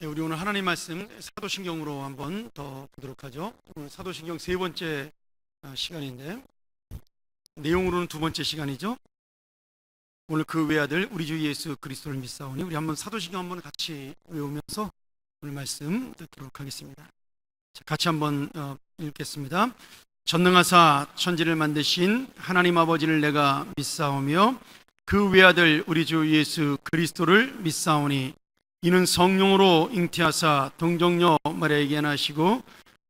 네, 우리 오늘 하나님 말씀 사도신경으로 한번 더 보도록 하죠. 오늘 사도신경 세 번째 시간인데 내용으로는 두 번째 시간이죠. 오늘 그 외아들 우리 주 예수 그리스도를 믿사오니, 우리 한번 사도신경 한번 같이 외우면서 오늘 말씀 듣도록 하겠습니다. 자, 같이 한번 읽겠습니다. 전능하사 천지를 만드신 하나님 아버지를 내가 믿사오며 그 외아들 우리 주 예수 그리스도를 믿사오니, 이는 성령으로 잉태하사 동정녀 마리아에게 나시고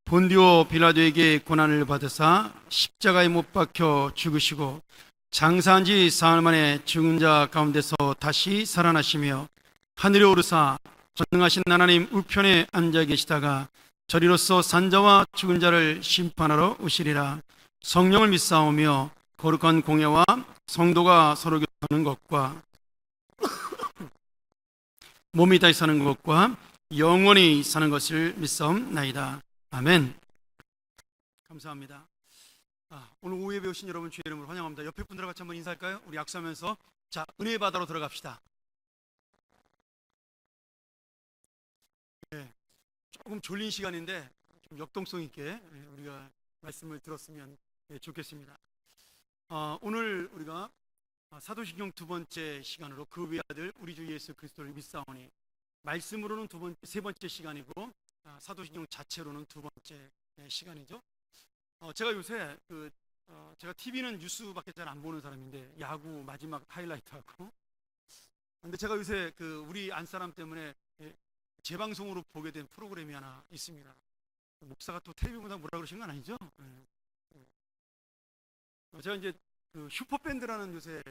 본디오 빌라도에게 고난을 받으사 십자가에 못 박혀 죽으시고 장사한 지 사흘 만에 죽은 자 가운데서 다시 살아나시며 하늘에 오르사 전능하신 하나님 우편에 앉아 계시다가 저리로서 산자와 죽은 자를 심판하러 오시리라. 성령을 믿사오며 거룩한 공예와 성도가 서로 교통하는 것과 몸이 다시 사는 것과 영원히 사는 것을 믿사옵나이다. 아멘. 감사합니다. 오늘 오후에 배우신 여러분 주의 이름으로 환영합니다. 옆에 분들과 같이 한번 인사할까요? 우리 약수하면서 자, 은혜의 바다로 들어갑시다. 네, 조금 졸린 시간인데 좀 역동성 있게 우리가 말씀을 들었으면 좋겠습니다. 오늘 우리가 사도신경 두 번째 시간으로 그 외아들 우리 주 예수 그리스도를 믿사오니, 말씀으로는 세 번째 시간이고 사도신경 자체로는 두 번째 시간이죠. 제가 요새 제가 TV는 뉴스밖에 잘 안 보는 사람인데 야구 마지막 하이라이트하고, 근데 제가 요새 우리 안사람 때문에 재방송으로 보게 된 프로그램이 하나 있습니다. 목사가 또 텔레비보다 뭐라 그러신 건 아니죠? 제가 이제 슈퍼밴드라는 요새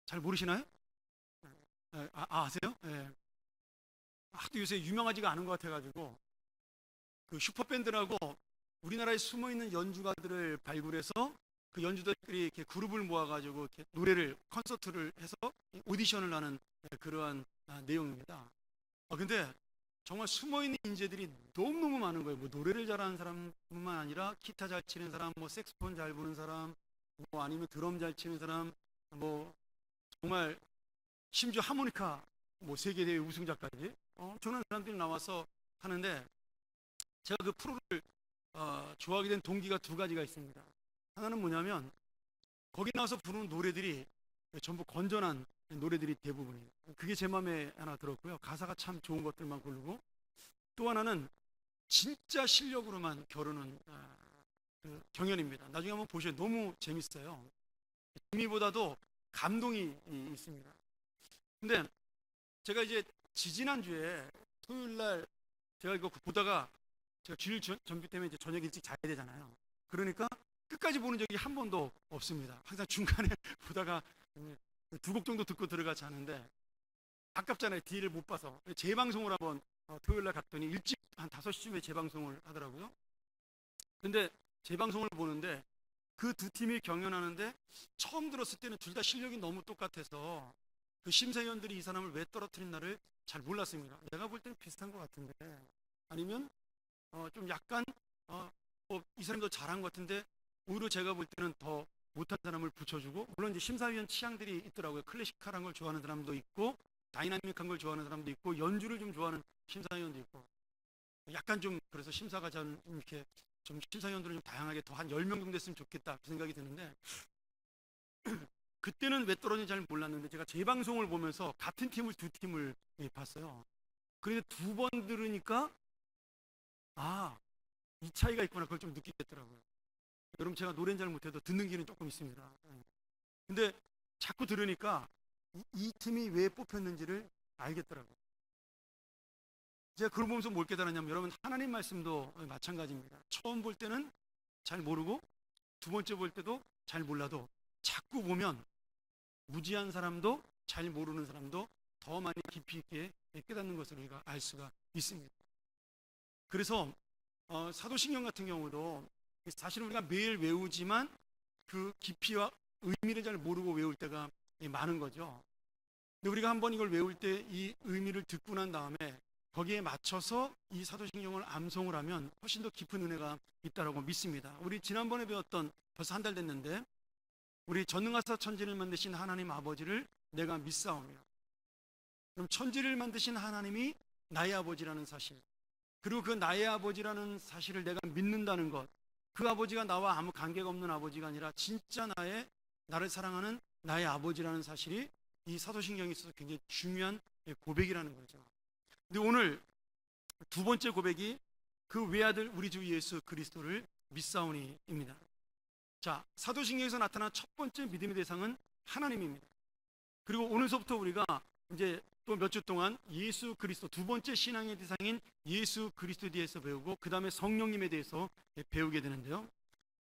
잘 모르시나요? 아세요? 하도 요새 유명하지가 않은 것 같아가지고 슈퍼밴드라고 우리나라에 숨어있는 연주가들을 발굴해서 그 연주자들이 이렇게 그룹을 모아가지고 이렇게 노래를 콘서트를 해서 오디션을 하는 그러한 내용입니다. 근데 정말 숨어있는 인재들이 너무너무 많은 거예요. 뭐 노래를 잘하는 사람뿐만 아니라 기타 잘 치는 사람, 뭐 색소폰 잘 부는 사람, 뭐 아니면 드럼 잘 치는 사람, 뭐 정말 심지어 하모니카 뭐 세계대회 우승자까지 저는 사람들이 나와서 하는데, 제가 그 프로를 좋아하게 된 동기가 두 가지가 있습니다. 하나는 뭐냐면 거기 나와서 부르는 노래들이 전부 건전한 노래들이 대부분이에요. 그게 제 마음에 하나 들었고요. 가사가 참 좋은 것들만 고르고, 또 하나는 진짜 실력으로만 겨루는 경연입니다. 나중에 한번 보셔요. 너무 재밌어요. 재미보다도 감동이 있습니다. 근데 제가 이제 지지난주에 토요일날 제가 이거 보다가 제가 주일 전비 때문에 이제 저녁 일찍 자야 되잖아요. 그러니까 끝까지 보는 적이 한 번도 없습니다. 항상 중간에 보다가 두 곡 정도 듣고 들어가 자는데 아깝잖아요. 뒤를 못 봐서. 재방송을 한번 토요일날 갔더니 일찍 한 5시쯤에 재방송을 하더라고요. 근데 재방송을 보는데 그 두 팀이 경연하는데, 처음 들었을 때는 둘 다 실력이 너무 똑같아서 그 심사위원들이 이 사람을 왜 떨어뜨린나를 잘 몰랐습니다. 내가 볼 때는 비슷한 것 같은데, 아니면 좀 약간 이 사람도 잘한 것 같은데 오히려 제가 볼 때는 더 못한 사람을 붙여주고, 물론 이제 심사위원 취향들이 있더라고요. 클래식한 걸 좋아하는 사람도 있고 다이나믹한 걸 좋아하는 사람도 있고 연주를 좀 좋아하는 심사위원도 있고, 약간 좀 그래서 심사가 좀 이렇게 좀 심사위원들은 좀 다양하게 더 한 10명 정도 됐으면 좋겠다 그 생각이 드는데, 그때는 왜 떨어진지 잘 몰랐는데 제가 재방송을 보면서 같은 팀을 두 팀을 봤어요. 그런데 두 번 들으니까 이 차이가 있구나, 그걸 좀 느끼겠더라고요. 여러분, 제가 노래는 잘 못해도 듣는 기는 조금 있습니다. 근데 자꾸 들으니까 이 팀이 왜 뽑혔는지를 알겠더라고요. 제가 그걸 보면서 뭘 깨달았냐면, 여러분, 하나님 말씀도 마찬가지입니다. 처음 볼 때는 잘 모르고 두 번째 볼 때도 잘 몰라도 자꾸 보면 무지한 사람도 잘 모르는 사람도 더 많이 깊이 있게 깨닫는 것을 우리가 알 수가 있습니다. 그래서 사도신경 같은 경우도 사실 우리가 매일 외우지만 그 깊이와 의미를 잘 모르고 외울 때가 많은 거죠. 근데 우리가 한번 이걸 외울 때 이 의미를 듣고 난 다음에 거기에 맞춰서 이 사도신경을 암송을 하면 훨씬 더 깊은 은혜가 있다고 믿습니다. 우리 지난번에 배웠던, 벌써 한 달 됐는데, 우리 전능하사 천지를 만드신 하나님 아버지를 내가 믿사오며, 그럼 천지를 만드신 하나님이 나의 아버지라는 사실, 그리고 그 나의 아버지라는 사실을 내가 믿는다는 것, 그 아버지가 나와 아무 관계가 없는 아버지가 아니라 진짜 나를 사랑하는 나의 아버지라는 사실이 이 사도신경에 있어서 굉장히 중요한 고백이라는 거죠. 근데 오늘 두 번째 고백이 그 외아들 우리 주 예수 그리스도를 믿사오니입니다. 자, 사도신경에서 나타난 첫 번째 믿음의 대상은 하나님입니다. 그리고 오늘서부터 우리가 이제 또 몇 주 동안 예수 그리스도, 두 번째 신앙의 대상인 예수 그리스도에 대해서 배우고 그 다음에 성령님에 대해서 배우게 되는데요,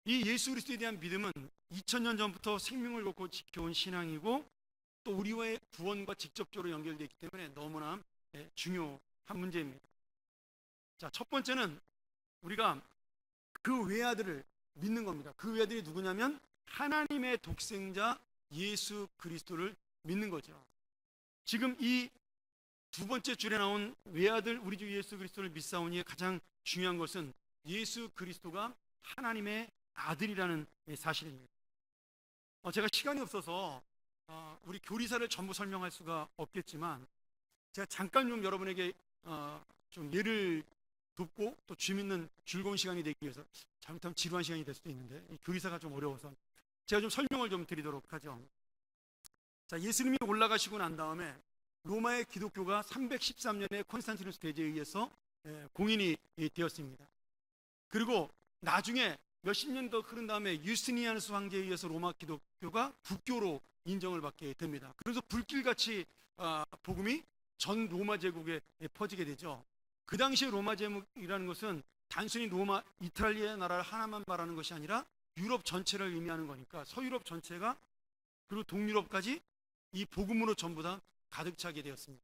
이 예수 그리스도에 대한 믿음은 2000년 전부터 생명을 걸고 지켜온 신앙이고 또 우리와의 구원과 직접적으로 연결되어 있기 때문에 너무나 중요한 문제입니다. 자, 첫 번째는 우리가 그 외아들을 믿는 겁니다. 그 외아들이 누구냐면 하나님의 독생자 예수 그리스도를 믿는 거죠. 지금 이 두 번째 줄에 나온 외아들 우리 주 예수 그리스도를 믿사오니의 가장 중요한 것은 예수 그리스도가 하나님의 아들이라는 사실입니다. 제가 시간이 없어서 우리 교리사를 전부 설명할 수가 없겠지만 제가 잠깐 좀 여러분에게 좀 예를 돕고 또 재밌는 즐거운 시간이 되기 위해서, 잘못하면 지루한 시간이 될 수도 있는데 이 교리사가 좀 어려워서 제가 좀 설명을 좀 드리도록 하죠. 자, 예수님이 올라가시고 난 다음에 로마의 기독교가 313년에 콘스탄티누스 대제에 의해서 공인이 되었습니다. 그리고 나중에 몇십 년 더 흐른 다음에 유스티니아누스 황제에 의해서 로마 기독교가 국교로 인정을 받게 됩니다. 그래서 불길같이 복음이 전 로마 제국에 퍼지게 되죠. 그 당시에 로마 제국이라는 것은 단순히 로마 이탈리아 나라를 하나만 말하는 것이 아니라 유럽 전체를 의미하는 거니까 서유럽 전체가 그리고 동유럽까지 이 복음으로 전부 다 가득 차게 되었습니다.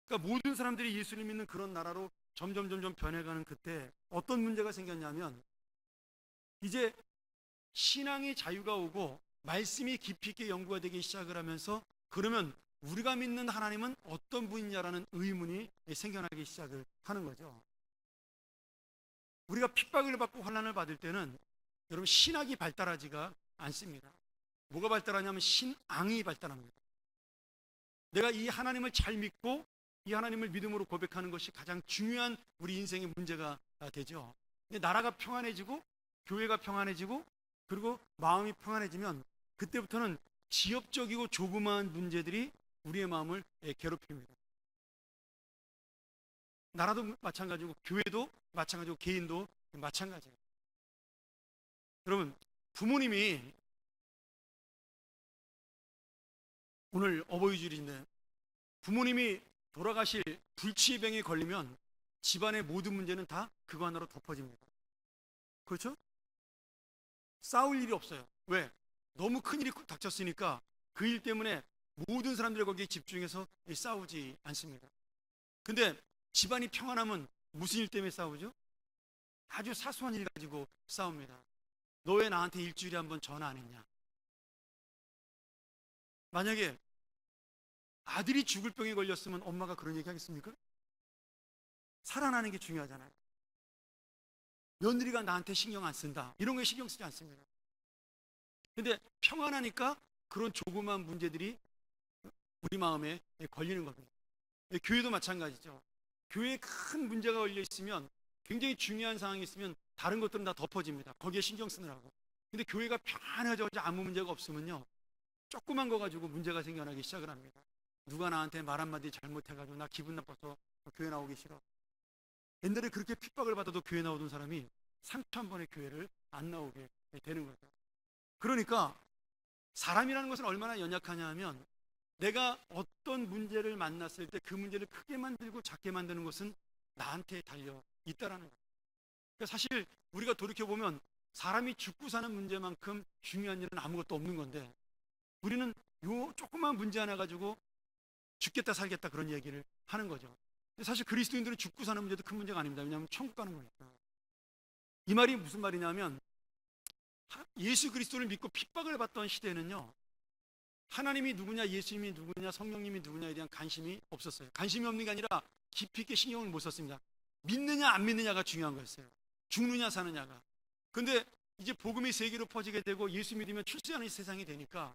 그러니까 모든 사람들이 예수를 믿는 그런 나라로 점점 변해가는 그때 어떤 문제가 생겼냐면, 이제 신앙의 자유가 오고 말씀이 깊이 있게 연구가 되기 시작을 하면서 그러면 우리가 믿는 하나님은 어떤 분이냐라는 의문이 생겨나기 시작을 하는 거죠. 우리가 핍박을 받고 환난을 받을 때는 여러분 신학이 발달하지가 않습니다. 뭐가 발달하냐면 신앙이 발달합니다. 내가 이 하나님을 잘 믿고 이 하나님을 믿음으로 고백하는 것이 가장 중요한 우리 인생의 문제가 되죠. 근데 나라가 평안해지고 교회가 평안해지고 그리고 마음이 평안해지면 그때부터는 지엽적이고 조그마한 문제들이 우리의 마음을 괴롭힙니다. 나라도 마찬가지고 교회도 마찬가지고 개인도 마찬가지예요. 여러분, 부모님이 오늘 어버이주일인데 부모님이 돌아가실 불치병에 걸리면 집안의 모든 문제는 다 그거 하나로 덮어집니다. 그렇죠? 싸울 일이 없어요. 왜? 너무 큰일이 닥쳤으니까 그 일 때문에 모든 사람들이 거기에 집중해서 싸우지 않습니다. 근데 집안이 평안하면 무슨 일 때문에 싸우죠? 아주 사소한 일 가지고 싸웁니다. 너 왜 나한테 일주일에 한 번 전화 안 했냐? 만약에 아들이 죽을 병에 걸렸으면 엄마가 그런 얘기 하겠습니까? 살아나는 게 중요하잖아요. 며느리가 나한테 신경 안 쓴다, 이런 거에 신경 쓰지 않습니다. 근데 평안하니까 그런 조그만 문제들이 우리 마음에 걸리는 겁니다. 교회도 마찬가지죠. 교회에 큰 문제가 걸려 있으면, 굉장히 중요한 상황이 있으면 다른 것들은 다 덮어집니다. 거기에 신경 쓰느라고. 근데 교회가 평안해져 아무 문제가 없으면요, 조그만 거 가지고 문제가 생겨나기 시작을 합니다. 누가 나한테 말 한마디 잘못해가지고 나 기분 나빠서 교회 나오기 싫어. 옛날에 그렇게 핍박을 받아도 교회 나오던 사람이 상처 한 번에 교회를 안 나오게 되는 거죠. 그러니까 사람이라는 것은 얼마나 연약하냐 하면, 내가 어떤 문제를 만났을 때 그 문제를 크게 만들고 작게 만드는 것은 나한테 달려 있다라는 거예요. 그러니까 사실 우리가 돌이켜보면 사람이 죽고 사는 문제만큼 중요한 일은 아무것도 없는 건데, 우리는 요 조그만 문제 하나 가지고 죽겠다 살겠다 그런 얘기를 하는 거죠. 근데 사실 그리스도인들은 죽고 사는 문제도 큰 문제가 아닙니다. 왜냐하면 천국 가는 거니까. 이 말이 무슨 말이냐면, 예수 그리스도를 믿고 핍박을 받던 시대에는요, 하나님이 누구냐, 예수님이 누구냐, 성령님이 누구냐에 대한 관심이 없었어요. 관심이 없는 게 아니라 깊이 있게 신경을 못 썼습니다. 믿느냐 안 믿느냐가 중요한 거였어요. 죽느냐 사느냐가. 근데 이제 복음이 세계로 퍼지게 되고 예수 믿으면 출세하는 세상이 되니까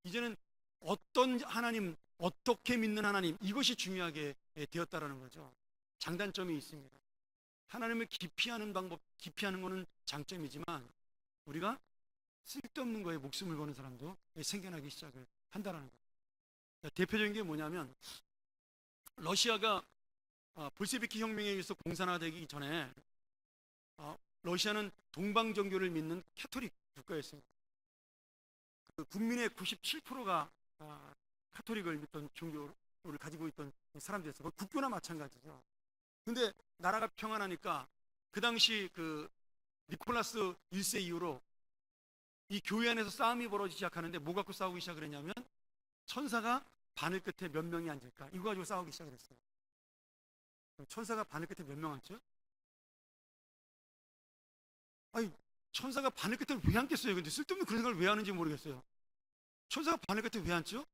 이제는 어떤 하나님, 어떻게 믿는 하나님, 이것이 중요하게 되었다라는 거죠. 장단점이 있습니다. 하나님을 기피하는 방법, 기피하는 것은 장점이지만 우리가 쓸데없는 거에 목숨을 거는 사람도 생겨나기 시작을 한다는 거예요. 대표적인 게 뭐냐면 러시아가 볼셰비키 혁명에 의해서 공산화되기 전에 러시아는 동방 종교를 믿는 캐토릭 국가였습니다. 그 국민의 97%가 카톨릭을 믿던 종교를 가지고 있던 사람들이었어요. 국교나 마찬가지죠. 근데 나라가 평안하니까 그 당시 그 니콜라스 1세 이후로 이 교회 안에서 싸움이 벌어지기 시작하는데 뭐 갖고 싸우기 시작을 했냐면 천사가 바늘 끝에 몇 명이 앉을까 이거 가지고 싸우기 시작을 했어요. 천사가 바늘 끝에 몇 명 앉죠? 아니 천사가 바늘 끝에 왜 앉겠어요? 근데 쓸데없는 그런 생각을 왜 하는지 모르겠어요. 천사가 바늘 끝에 왜 앉죠?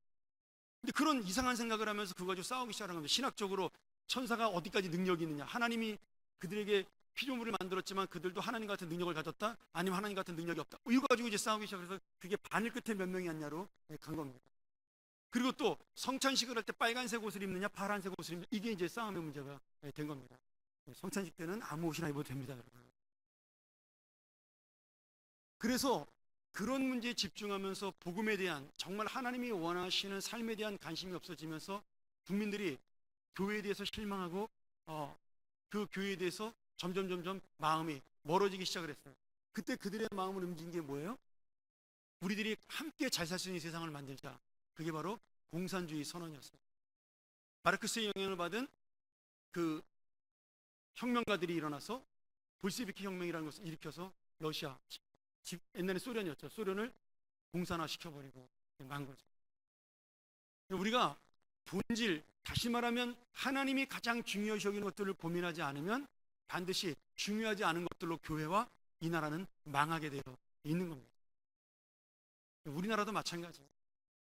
근데 그런 이상한 생각을 하면서 그거 가지고 싸우기 시작한 겁니다. 신학적으로 천사가 어디까지 능력이 있느냐, 하나님이 그들에게 피조물을 만들었지만 그들도 하나님 같은 능력을 가졌다, 아니면 하나님 같은 능력이 없다, 이거 가지고 이제 싸우기 시작해서 그게 바늘 끝에 몇 명이 앉냐로 간 겁니다. 그리고 또 성찬식을 할 때 빨간색 옷을 입느냐 파란색 옷을 입느냐, 이게 이제 싸움의 문제가 된 겁니다. 성찬식 때는 아무 옷이나 입어도 됩니다, 여러분. 그래서 그런 문제에 집중하면서 복음에 대한, 정말 하나님이 원하시는 삶에 대한 관심이 없어지면서 국민들이 교회에 대해서 실망하고 그 교회에 대해서 점점 마음이 멀어지기 시작을 했어요. 그때 그들의 마음을 움직인 게 뭐예요? 우리들이 함께 잘 살 수 있는 세상을 만들자. 그게 바로 공산주의 선언이었어요. 마르크스의 영향을 받은 그 혁명가들이 일어나서 볼셰비키 혁명이라는 것을 일으켜서 러시아, 옛날에 소련이었죠. 소련을 공산화 시켜버리고 만 거죠. 우리가 본질, 다시 말하면 하나님이 가장 중요시 여기는 것들을 고민하지 않으면 반드시 중요하지 않은 것들로 교회와 이 나라는 망하게 되어 있는 겁니다. 우리나라도 마찬가지예요.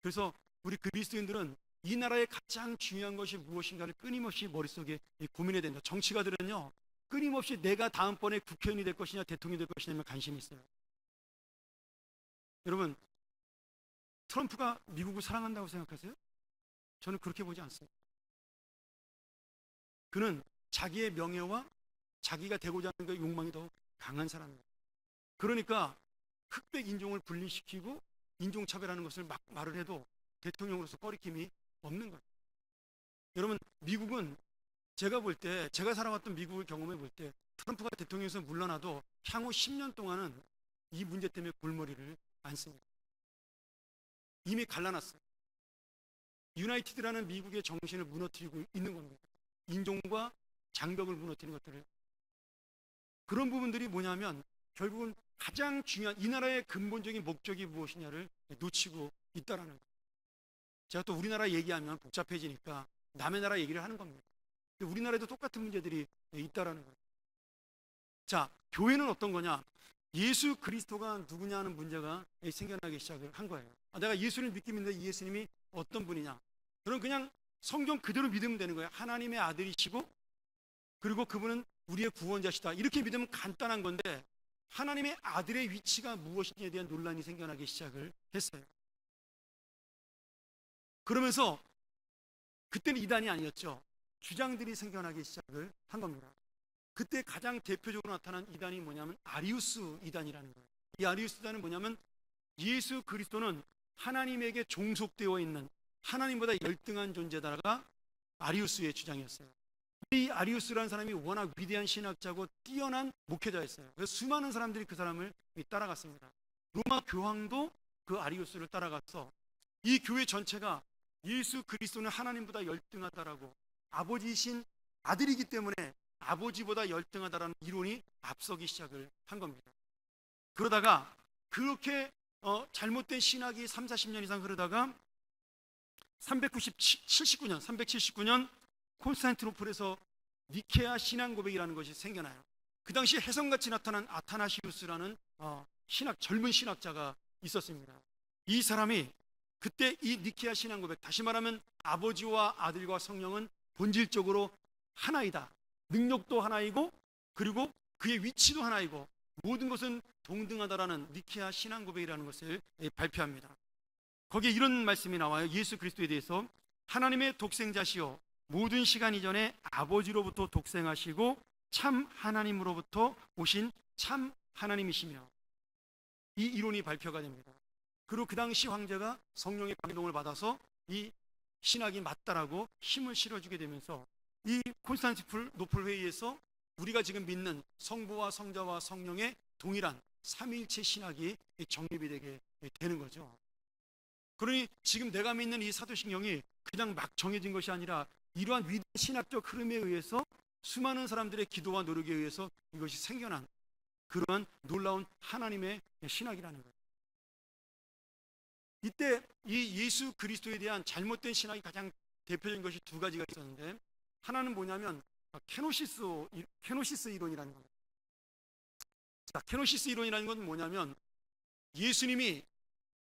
그래서 우리 그리스도인들은 이 나라의 가장 중요한 것이 무엇인가를 끊임없이 머릿속에 고민해야 된다. 정치가들은요, 끊임없이 내가 다음번에 국회의원이 될 것이냐 대통령이 될 것이냐면 관심이 있어요. 여러분, 트럼프가 미국을 사랑한다고 생각하세요? 저는 그렇게 보지 않습니다. 그는 자기의 명예와 자기가 되고자 하는 그 욕망이 더 강한 사람입니다. 그러니까 흑백 인종을 분리시키고 인종차별하는 것을 막 말을 해도 대통령으로서 꺼리낌이 없는 거예요. 여러분, 미국은 제가 볼 때, 제가 살아왔던 미국을 경험해 볼 때 트럼프가 대통령에서 물러나도 향후 10년 동안은 이 문제 때문에 골머리를 안 씁니다. 이미 갈라놨어요. 유나이티드라는 미국의 정신을 무너뜨리고 있는 겁니다. 인종과 장벽을 무너뜨리는 것들을. 그런 부분들이 뭐냐면 결국은 가장 중요한 이 나라의 근본적인 목적이 무엇이냐를 놓치고 있다라는 거예요. 제가 또 우리나라 얘기하면 복잡해지니까 남의 나라 얘기를 하는 겁니다. 우리나라에도 똑같은 문제들이 있다라는 거예요. 자, 교회는 어떤 거냐? 예수 그리스도가 누구냐 하는 문제가 생겨나기 시작을 한 거예요. 내가 예수를 믿긴 믿는데 예수님이 어떤 분이냐? 그럼 그냥 성경 그대로 믿으면 되는 거예요. 하나님의 아들이시고 그리고 그분은 우리의 구원자시다. 이렇게 믿으면 간단한 건데 하나님의 아들의 위치가 무엇인지에 대한 논란이 생겨나기 시작을 했어요. 그러면서 그때는 이단이 아니었죠. 주장들이 생겨나기 시작을 한 겁니다. 그때 가장 대표적으로 나타난 이단이 뭐냐면 아리우스 이단이라는 거예요. 이 아리우스 이단은 뭐냐면 예수 그리스도는 하나님에게 종속되어 있는 하나님보다 열등한 존재다가 아리우스의 주장이었어요. 이 아리우스라는 사람이 워낙 위대한 신학자고 뛰어난 목회자였어요. 그래서 수많은 사람들이 그 사람을 따라갔습니다. 로마 교황도 그 아리우스를 따라가서 이 교회 전체가 예수 그리스도는 하나님보다 열등하다라고, 아버지이신 아들이기 때문에 아버지보다 열등하다라는 이론이 앞서기 시작을 한 겁니다. 그러다가 그렇게 잘못된 신학이 30-40년 이상 흐르다가 379년 콘스탄티노플에서 니케아 신앙 고백이라는 것이 생겨나요. 그 당시 혜성같이 나타난 아타나시우스라는 젊은 신학자가 있었습니다. 이 사람이 그때 이 니케아 신앙 고백, 다시 말하면 아버지와 아들과 성령은 본질적으로 하나이다. 능력도 하나이고 그리고 그의 위치도 하나이고 모든 것은 동등하다라는 니케아 신앙 고백이라는 것을 발표합니다. 거기에 이런 말씀이 나와요. 예수 그리스도에 대해서 하나님의 독생자시요 모든 시간 이전에 아버지로부터 독생하시고 참 하나님으로부터 오신 참 하나님이시며, 이 이론이 발표가 됩니다. 그리고 그 당시 황제가 성령의 감동을 받아서 이 신학이 맞다라고 힘을 실어주게 되면서 이 콘스탄티노플 회의에서 우리가 지금 믿는 성부와 성자와 성령의 동일한 삼위일체 신학이 정립이 되게 되는 거죠. 그러니 지금 내가 믿는 이 사도신경이 그냥 막 정해진 것이 아니라 이러한 위대한 신학적 흐름에 의해서 수많은 사람들의 기도와 노력에 의해서 이것이 생겨난 그러한 놀라운 하나님의 신학이라는 거예요. 이때 이 예수 그리스도에 대한 잘못된 신학이 가장 대표적인 것이 두 가지가 있었는데, 하나는 뭐냐면 케노시스 이론이라는 겁니다. 자, 케노시스 이론이라는 건 뭐냐면, 예수님이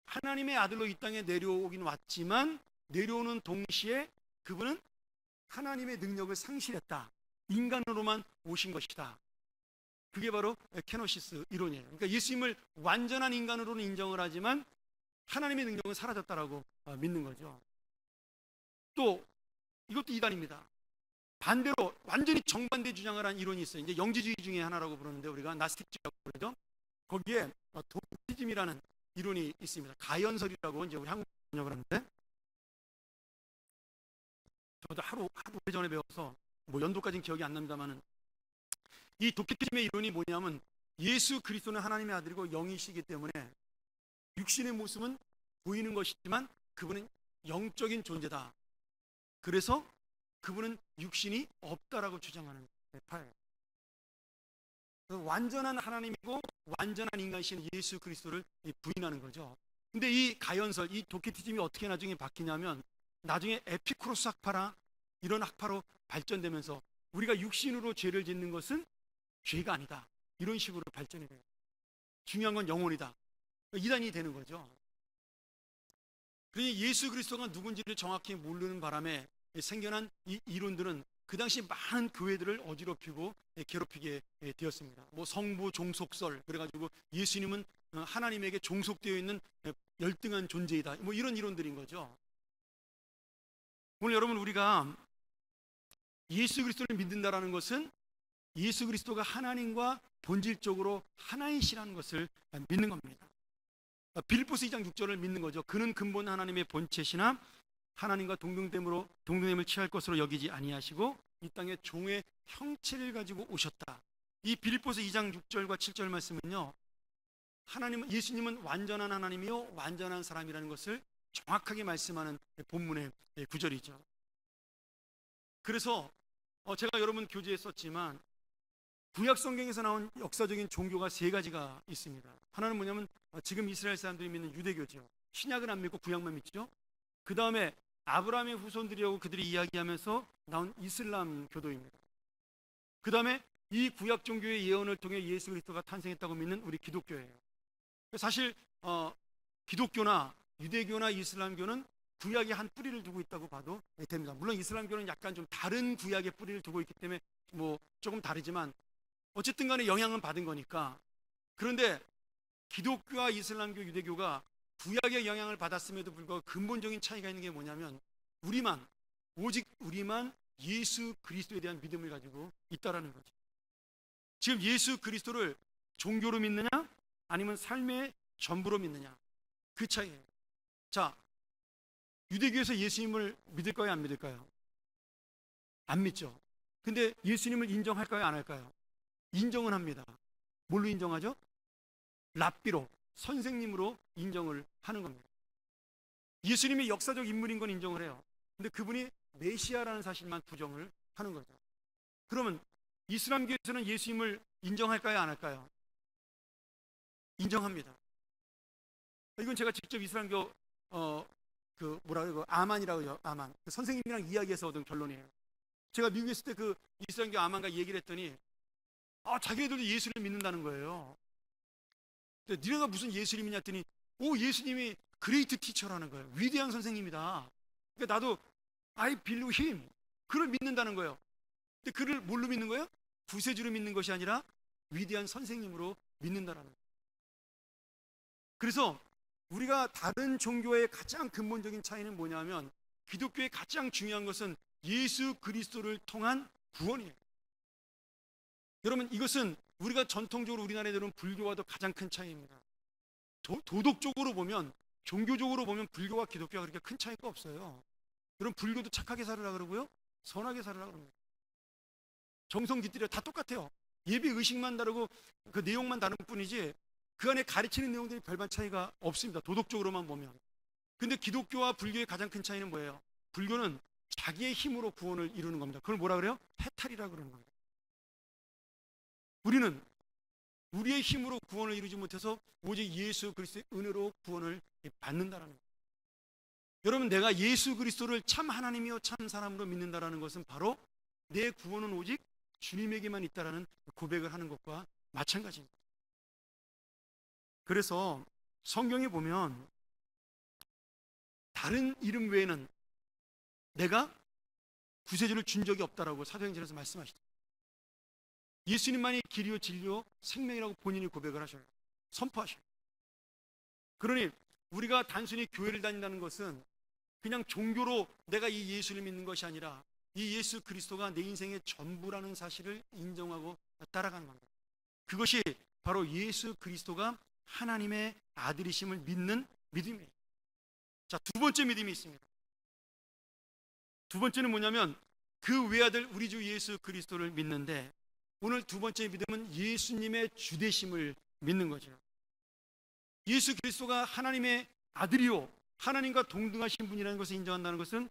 하나님의 아들로 이 땅에 내려오긴 왔지만 내려오는 동시에 그분은 하나님의 능력을 상실했다, 인간으로만 오신 것이다. 그게 바로 케노시스 이론이에요. 그러니까 예수님을 완전한 인간으로는 인정을 하지만 하나님의 능력은 사라졌다라고 믿는 거죠. 또 이것도 이단입니다. 반대로 완전히 정반대 주장을 한 이론이 있어요. 이제 영지주의 중에 하나라고 부르는데 우리가 나스틱주의라고 그러죠. 거기에 도키즘이라는 이론이 있습니다. 가연설이라고 이제 우리 한국 번역을 하는데, 저도 하루 전에 배워서 뭐 연도까지는 기억이 안 납니다만은, 이 도키즘의 이론이 뭐냐면 예수 그리스도는 하나님의 아들이고 영이시기 때문에 육신의 모습은 보이는 것이지만 그분은 영적인 존재다. 그래서 그분은 육신이 없다라고 주장하는 파예요. 완전한 하나님이고 완전한 인간이신 예수 그리스도를 부인하는 거죠. 근데 이 가연설, 이 도키티즘이 어떻게 나중에 바뀌냐면, 나중에 에피쿠로스 학파라 이런 학파로 발전되면서 우리가 육신으로 죄를 짓는 것은 죄가 아니다, 이런 식으로 발전이 돼요. 중요한 건 영혼이다, 이단이 되는 거죠. 그러니 예수 그리스도가 누군지를 정확히 모르는 바람에 생겨난 이 이론들은 그 당시 많은 교회들을 어지럽히고 괴롭히게 되었습니다. 뭐 성부 종속설, 그래가지고 예수님은 하나님에게 종속되어 있는 열등한 존재이다, 뭐 이런 이론들인 거죠. 오늘 여러분, 우리가 예수 그리스도를 믿는다라는 것은 예수 그리스도가 하나님과 본질적으로 하나이시라는 것을 믿는 겁니다. 빌립보서 2장 6절을 믿는 거죠. 그는 근본 하나님의 본체시나 하나님과 동등됨을 취할 것으로 여기지 아니하시고 이 땅에 종의 형체를 가지고 오셨다. 이 빌립보서 2장 6절과 7절 말씀은요, 예수님은 완전한 하나님이요 완전한 사람이라는 것을 정확하게 말씀하는 본문의 구절이죠. 그래서 제가 여러분 교재에 썼지만 구약 성경에서 나온 역사적인 종교가 세 가지가 있습니다. 하나는 뭐냐면 지금 이스라엘 사람들이 믿는 유대교죠. 신약은 안 믿고 구약만 믿죠. 그 다음에 아브라함의 후손들이라고 그들이 이야기하면서 나온 이슬람 교도입니다. 그 다음에 이 구약 종교의 예언을 통해 예수 그리스도가 탄생했다고 믿는 우리 기독교예요. 사실 기독교나 유대교나 이슬람교는 구약에 한 뿌리를 두고 있다고 봐도 됩니다. 물론 이슬람교는 약간 좀 다른 구약의 뿌리를 두고 있기 때문에 뭐 조금 다르지만 어쨌든 간에 영향은 받은 거니까. 그런데 기독교와 이슬람교, 유대교가 구약의 영향을 받았음에도 불구하고 근본적인 차이가 있는 게 뭐냐면 오직 우리만 예수 그리스도에 대한 믿음을 가지고 있다라는 거죠. 지금 예수 그리스도를 종교로 믿느냐 아니면 삶의 전부로 믿느냐, 그 차이예요. 자, 유대교에서 예수님을 믿을까요, 안 믿을까요? 안 믿죠. 근데 예수님을 인정할까요, 안 할까요? 인정은 합니다. 뭘로 인정하죠? 랍비로, 선생님으로 인정을 하는 겁니다. 예수님이 역사적 인물인 건 인정을 해요. 근데 그분이 메시아라는 사실만 부정을 하는 거죠. 그러면 이슬람교에서는 예수님을 인정할까요, 안 할까요? 인정합니다. 이건 제가 직접 이슬람교 아만이라고 해요. 아만. 그 선생님이랑 이야기해서 얻은 결론이에요. 제가 미국에 있을 때 그 이슬람교 아만과 얘기를 했더니 자기네들도 예수를 믿는다는 거예요. 근데 니네가 무슨 예수님이냐 했더니 예수님이 그레이트 티처라는 거예요. 위대한 선생님이다. 그러니까 나도 I believe him. 그를 믿는다는 거예요. 근데 그를 뭘로 믿는 거예요? 구세주로 믿는 것이 아니라 위대한 선생님으로 믿는다라는 거예요. 그래서 우리가 다른 종교의 가장 근본적인 차이는 뭐냐면, 기독교의 가장 중요한 것은 예수 그리스도를 통한 구원이에요. 여러분, 이것은 우리가 전통적으로 우리나라에 들은 불교와도 가장 큰 차이입니다. 도덕적으로 보면, 종교적으로 보면 불교와 기독교가 그렇게 큰 차이가 없어요. 여러분, 불교도 착하게 살으라 그러고요, 선하게 살으라 그럽니다. 정성 깃들여 다 똑같아요. 예배 의식만 다르고 그 내용만 다른 뿐이지 그 안에 가르치는 내용들이 별반 차이가 없습니다. 도덕적으로만 보면. 근데 기독교와 불교의 가장 큰 차이는 뭐예요? 불교는 자기의 힘으로 구원을 이루는 겁니다. 그걸 뭐라 그래요? 해탈이라 그러는 겁니다. 우리는 우리의 힘으로 구원을 이루지 못해서 오직 예수 그리스도의 은혜로 구원을 받는다라는 거예요. 여러분, 내가 예수 그리스도를 참 하나님이요 참 사람으로 믿는다라는 것은 바로 내 구원은 오직 주님에게만 있다라는 고백을 하는 것과 마찬가지입니다. 그래서 성경에 보면 다른 이름 외에는 내가 구세주를 준 적이 없다라고 사도행전에서 말씀하시죠. 예수님만이 길이요 진리요 생명이라고 본인이 고백을 하셔요. 선포하셔요. 그러니 우리가 단순히 교회를 다닌다는 것은 그냥 종교로 내가 이 예수를 믿는 것이 아니라 이 예수 그리스도가 내 인생의 전부라는 사실을 인정하고 따라가는 겁니다. 그것이 바로 예수 그리스도가 하나님의 아들이심을 믿는 믿음이에요. 자, 두 번째 믿음이 있습니다. 두 번째는 뭐냐면 그 외아들 우리 주 예수 그리스도를 믿는데, 오늘 두 번째 믿음은 예수님의 주되심을 믿는 거죠. 예수 그리스도가 하나님의 아들이요 하나님과 동등하신 분이라는 것을 인정한다는 것은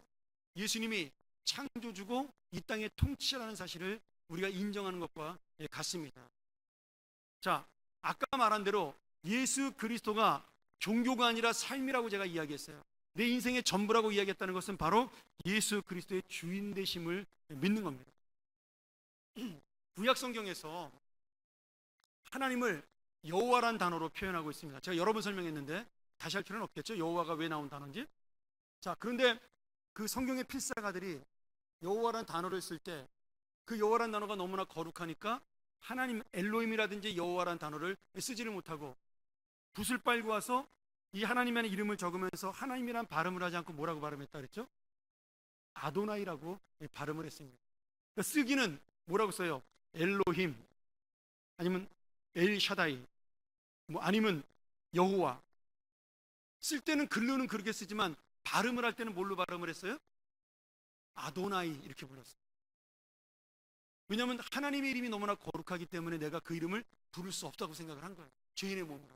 예수님이 창조주고 이 땅의 통치자라는 사실을 우리가 인정하는 것과 같습니다. 자, 아까 말한 대로 예수 그리스도가 종교가 아니라 삶이라고 제가 이야기했어요. 내 인생의 전부라고 이야기했다는 것은 바로 예수 그리스도의 주인 되심을 믿는 겁니다. 구약 성경에서 하나님을 여호와란 단어로 표현하고 있습니다. 제가 여러 번 설명했는데 다시 할 필요는 없겠죠. 여호와가 왜 나온 단어인지. 자, 그런데 그 성경의 필사가들이 여호와란 단어를 쓸 때 그 여호와란 단어가 너무나 거룩하니까 하나님 엘로힘이라든지 여호와란 단어를 쓰지를 못하고 붓을 빨고 와서 이 하나님의 이름을 적으면서 하나님이란 발음을 하지 않고 뭐라고 발음했다 그랬죠? 아도나이라고 발음을 했습니다. 그러니까 쓰기는 뭐라고 써요? 엘로힘, 아니면 엘샤다이, 뭐 아니면 여호와. 쓸 때는 글로는 그렇게 쓰지만 발음을 할 때는 뭘로 발음을 했어요? 아도나이 이렇게 불렀어요. 왜냐하면 하나님의 이름이 너무나 거룩하기 때문에 내가 그 이름을 부를 수 없다고 생각을 한 거예요. 죄인의 몸으로.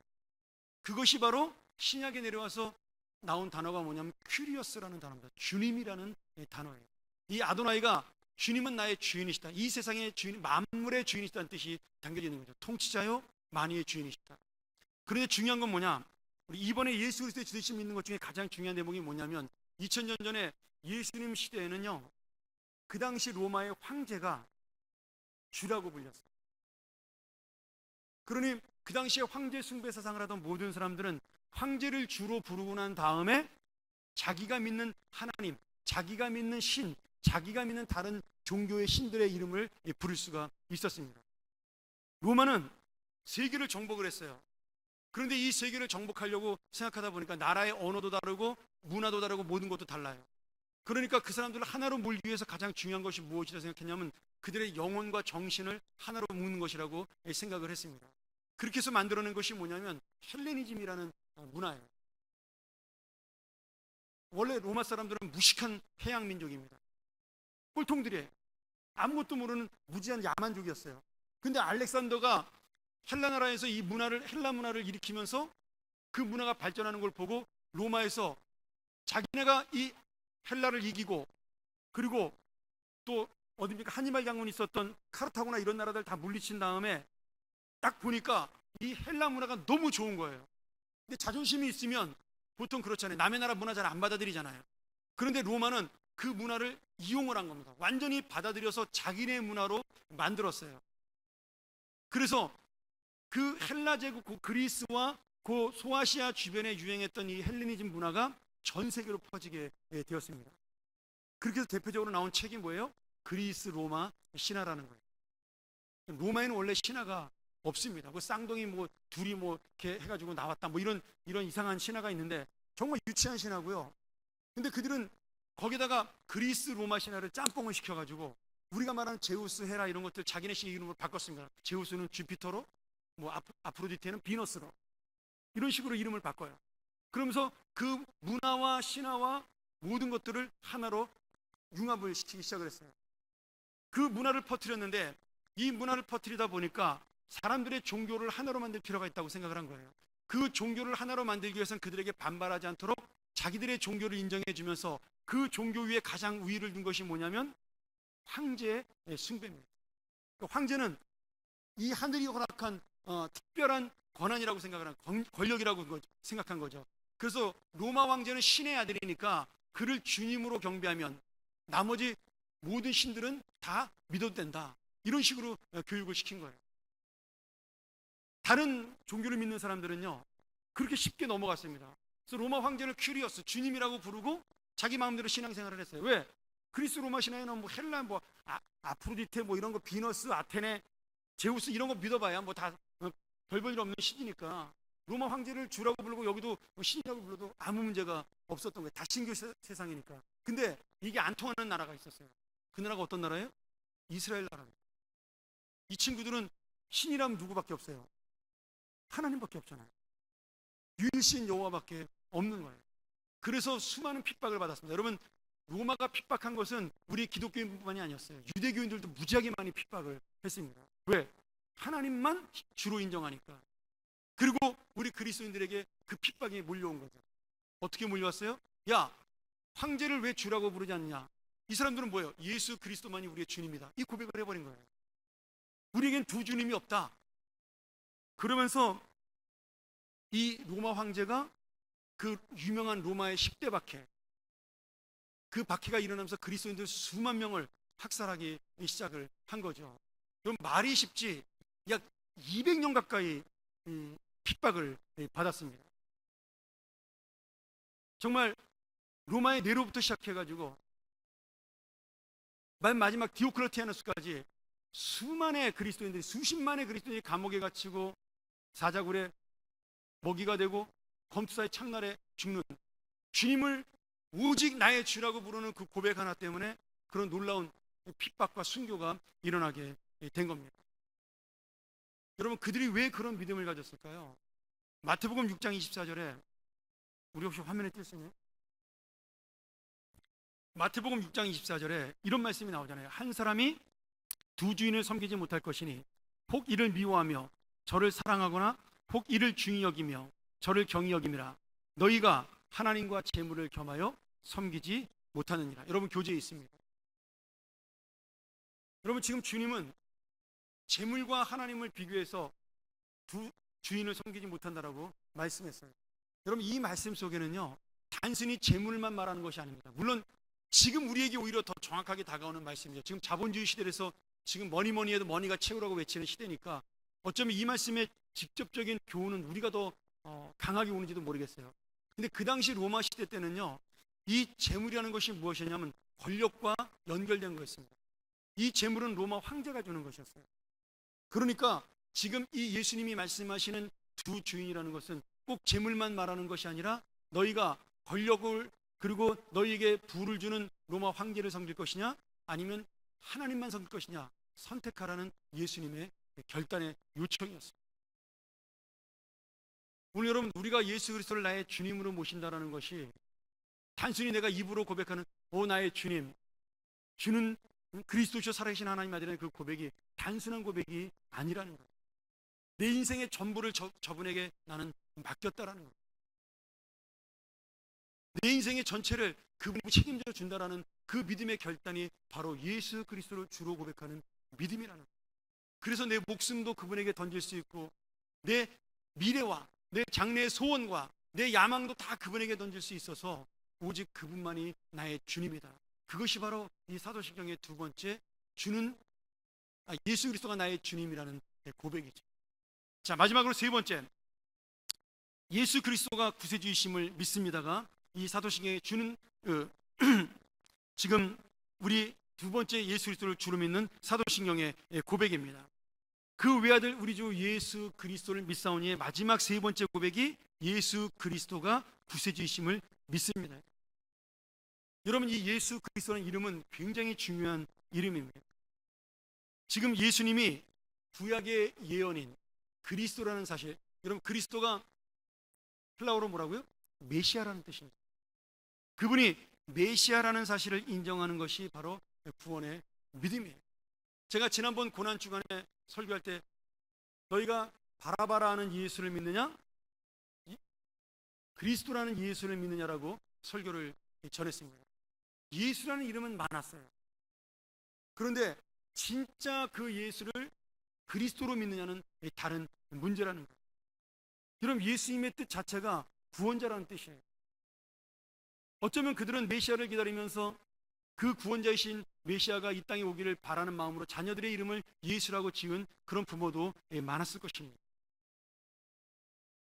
그것이 바로 신약에 내려와서 나온 단어가 뭐냐면 큐리어스라는 단어입니다. 주님이라는 단어예요. 이 아도나이가 주님은 나의 주인이시다, 이 세상의 주인, 만물의 주인이시다는 뜻이 담겨져 있는 거죠. 통치자요 만유의 주인이시다. 그런데 중요한 건 뭐냐, 우리 이번에 예수 그리스도의 주되심 믿는 것 중에 가장 중요한 대목이 뭐냐면 2000년 전에 예수님 시대에는요, 그 당시 로마의 황제가 주라고 불렸어요. 그러니 그 당시에 황제 숭배 사상을 하던 모든 사람들은 황제를 주로 부르고 난 다음에 자기가 믿는 하나님, 자기가 믿는 신, 자기가 믿는 다른 종교의 신들의 이름을 부를 수가 있었습니다. 로마는 세계를 정복을 했어요. 그런데 이 세계를 정복하려고 생각하다 보니까 나라의 언어도 다르고 문화도 다르고 모든 것도 달라요. 그러니까 그 사람들을 하나로 몰기 위해서 가장 중요한 것이 무엇이라 생각했냐면 그들의 영혼과 정신을 하나로 묶는 것이라고 생각을 했습니다. 그렇게 해서 만들어낸 것이 뭐냐면 헬레니즘이라는 문화예요. 원래 로마 사람들은 무식한 해양 민족입니다. 꼴통들이에요. 아무것도 모르는 무지한 야만족이었어요. 근데 알렉산더가 헬라 나라에서 이 문화를, 헬라 문화를 일으키면서 그 문화가 발전하는 걸 보고 로마에서 자기네가 이 헬라를 이기고, 그리고 또 어디입니까, 하니발 장군이 있었던 카르타고나 이런 나라들 다 물리친 다음에 딱 보니까 이 헬라 문화가 너무 좋은 거예요. 근데 자존심이 있으면 보통 그렇잖아요. 남의 나라 문화 잘 안 받아들이잖아요. 그런데 로마는 그 문화를 이용을 한 겁니다. 완전히 받아들여서 자기네 문화로 만들었어요. 그래서 그 헬라 제국, 그 그리스와 그 소아시아 주변에 유행했던 이 헬레니즘 문화가 전 세계로 퍼지게 되었습니다. 그렇게 해서 대표적으로 나온 책이 뭐예요? 그리스 로마 신화라는 거예요. 로마에는 원래 신화가 없습니다. 그 쌍둥이 뭐 둘이 뭐 이렇게 해가지고 나왔다 뭐 이런 이상한 신화가 있는데 정말 유치한 신화고요. 근데 그들은 거기다가 그리스 로마 신화를 짬뽕을 시켜가지고 우리가 말하는 제우스, 헤라 이런 것들 자기네식 이름으로 바꿨습니다. 제우스는 주피터로, 뭐 아프로디테는 비너스로, 이런 식으로 이름을 바꿔요. 그러면서 그 문화와 신화와 모든 것들을 하나로 융합을 시키기 시작을 했어요. 그 문화를 퍼뜨렸는데, 이 문화를 퍼뜨리다 보니까 사람들의 종교를 하나로 만들 필요가 있다고 생각을 한 거예요. 그 종교를 하나로 만들기 위해서는 그들에게 반발하지 않도록 자기들의 종교를 인정해 주면서 그 종교 위에 가장 우위를 둔 것이 뭐냐면 황제의 숭배입니다. 황제는 이 하늘이 허락한 특별한 권한이라고 생각을 한, 권력이라고 생각한 거죠. 그래서 로마 황제는 신의 아들이니까 그를 주님으로 경배하면 나머지 모든 신들은 다 믿어도 된다, 이런 식으로 교육을 시킨 거예요. 다른 종교를 믿는 사람들은요 그렇게 쉽게 넘어갔습니다. 그래서 로마 황제를 큐리어스, 주님이라고 부르고 자기 마음대로 신앙생활을 했어요. 왜? 그리스 로마 신화에는 뭐 헬라, 뭐 아프로디테, 뭐 이런 거, 비너스, 아테네, 제우스 이런 거 믿어봐야 뭐 다 별 볼 일 없는 신이니까 로마 황제를 주라고 부르고 여기도 뭐 신이라고 불러도 아무 문제가 없었던 거예요. 다신교 세상이니까. 근데 이게 안 통하는 나라가 있었어요. 그 나라가 어떤 나라예요? 이스라엘 나라입니다. 이 친구들은 신이라면 누구밖에 없어요? 하나님밖에 없잖아요. 유일신 여호와밖에 없는 거예요. 그래서 수많은 핍박을 받았습니다. 여러분, 로마가 핍박한 것은 우리 기독교인뿐만이 아니었어요. 유대교인들도 무지하게 많이 핍박을 했습니다. 왜? 하나님만 주로 인정하니까. 그리고 우리 그리스도인들에게 그 핍박이 몰려온 거죠. 어떻게 몰려왔어요? 야, 황제를 왜 주라고 부르지 않느냐? 이 사람들은 뭐예요? 예수 그리스도만이 우리의 주님이다, 이 고백을 해버린 거예요. 우리에겐 두 주님이 없다. 그러면서 이 로마 황제가 그 유명한 로마의 10대 박해, 그 박해가 일어나면서 그리스도인들 수만 명을 학살하기 시작을 한 거죠. 그럼 말이 쉽지 약 200년 가까이 핍박을 받았습니다. 정말 로마의 네로부터 시작해가지고 맨 마지막 디오클레티아누스까지 수만의 그리스도인들이, 수십만의 그리스도인이 감옥에 갇히고 사자굴에 먹이가 되고 검투사의 창날에 죽는, 주님을 오직 나의 주라고 부르는 그 고백 하나 때문에 그런 놀라운 핍박과 순교가 일어나게 된 겁니다. 여러분, 그들이 왜 그런 믿음을 가졌을까요? 마태복음 6장 24절에, 우리 혹시 화면에 뜰 수 있나요? 마태복음 6장 24절에 이런 말씀이 나오잖아요. 한 사람이 두 주인을 섬기지 못할 것이니 혹 이를 미워하며 저를 사랑하거나 혹 이를 중히 여기며 저를 경히 여김이라. 너희가 하나님과 재물을 겸하여 섬기지 못하느니라. 여러분, 교재에 있습니다. 여러분, 지금 주님은 재물과 하나님을 비교해서 두 주인을 섬기지 못한다라고 말씀했어요. 여러분, 이 말씀 속에는요 단순히 재물만 말하는 것이 아닙니다. 물론 지금 우리에게 오히려 더 정확하게 다가오는 말씀이죠. 지금 자본주의 시대에서 지금 뭐니 해도 머니가 최고라고 외치는 시대니까 어쩌면 이 말씀의 직접적인 교훈은 우리가 더 강하게 오는지도 모르겠어요. 근데 그 당시 로마 시대 때는요 이 재물이라는 것이 무엇이냐면 권력과 연결된 거였습니다. 이 재물은 로마 황제가 주는 것이었어요. 그러니까 지금 이 예수님이 말씀하시는 두 주인이라는 것은 꼭 재물만 말하는 것이 아니라 너희가 권력을, 그리고 너희에게 부를 주는 로마 황제를 섬길 것이냐 아니면 하나님만 섬길 것이냐 선택하라는 예수님의 결단의 요청이었습니다. 오늘 여러분, 우리가 예수 그리스도를 나의 주님으로 모신다라는 것이 단순히 내가 입으로 고백하는 오 나의 주님, 주는 그리스도시요 살아계신 하나님 아들이라는 그 고백이 단순한 고백이 아니라는 거예요. 내 인생의 전부를 저분에게 나는 맡겼다라는 거예요. 내 인생의 전체를 그분이 책임져 준다라는 그 믿음의 결단이 바로 예수 그리스도를 주로 고백하는 믿음이라는 거예요. 그래서 내 목숨도 그분에게 던질 수 있고 내 미래와 내 장래의 소원과 내 야망도 다 그분에게 던질 수 있어서 오직 그분만이 나의 주님이다. 그것이 바로 이 사도신경의 두 번째, 예수 그리스도가 나의 주님이라는 고백이죠. 자, 마지막으로 세 번째, 예수 그리스도가 구세주이심을 믿습니다가 이 사도신경에 주는 지금 우리 두 번째 예수 그리스도를 주로 믿는 사도신경의 고백입니다. 그 외아들 우리 주 예수 그리스도를 믿사오니의 마지막 세 번째 고백이 예수 그리스도가 구세주이심을 믿습니다. 여러분, 이 예수 그리스도라는 이름은 굉장히 중요한 이름입니다. 지금 예수님이 구약의 예언인 그리스도라는 사실, 여러분 그리스도가 헬라어로 뭐라고요? 메시아라는 뜻입니다. 그분이 메시아라는 사실을 인정하는 것이 바로 구원의 믿음이에요. 제가 지난번 고난주간에 설교할 때 너희가 바라바라 하는 예수를 믿느냐? 그리스도라는 예수를 믿느냐라고 설교를 전했습니다. 예수라는 이름은 많았어요. 그런데 진짜 그 예수를 그리스도로 믿느냐는 다른 문제라는 거예요. 여러분, 예수님의 뜻 자체가 구원자라는 뜻이에요. 어쩌면 그들은 메시아를 기다리면서 그 구원자이신 메시아가 이 땅에 오기를 바라는 마음으로 자녀들의 이름을 예수라고 지은 그런 부모도 많았을 것입니다.